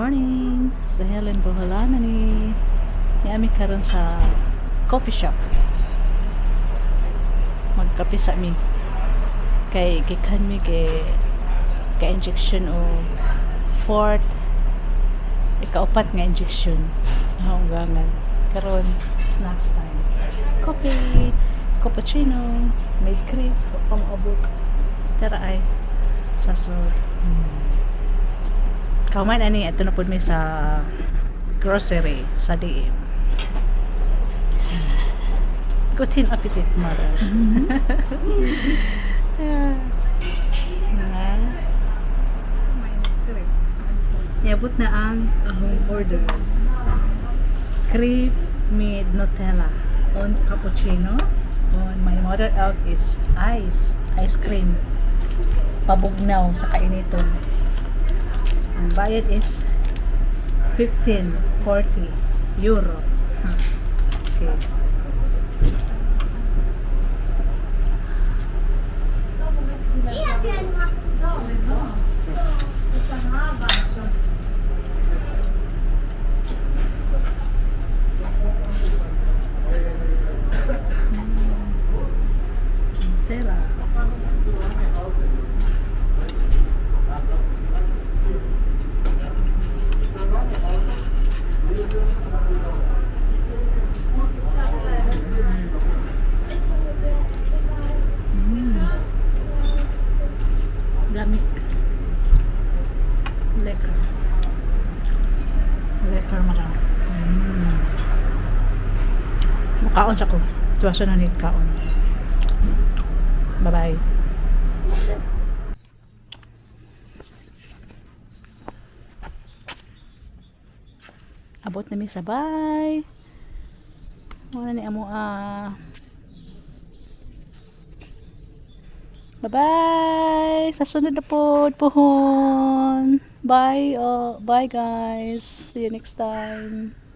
morning! Sa Helen Boholana ni Ami karon sa coffee shop. Magkape sa mi. Kay gikan mi ka injection o fourth ikaupat nga injection. Hanggangan. Karon snacks time. Coffee, cappuccino, made crepe, pang-abot. Tara ay sasod. Kauman ani ato na pud mi sa grocery sa DM. Good appetite, mother. Yabot na ang ahong order. Crepe with Nutella on cappuccino. On my mother out is ice cream. Pabugnaw sa kainiton. Ang bayad is 15.40 euro. Okay. Tela. Dami. Lekker. Lekker marang. Makaon sa ko. Tuwaso na nit kaon. Bye-bye. Abot na mi sabay. Wala ni amo Bye-bye! Sa sunod na po, pohon! Bye! Bye guys! See you next time!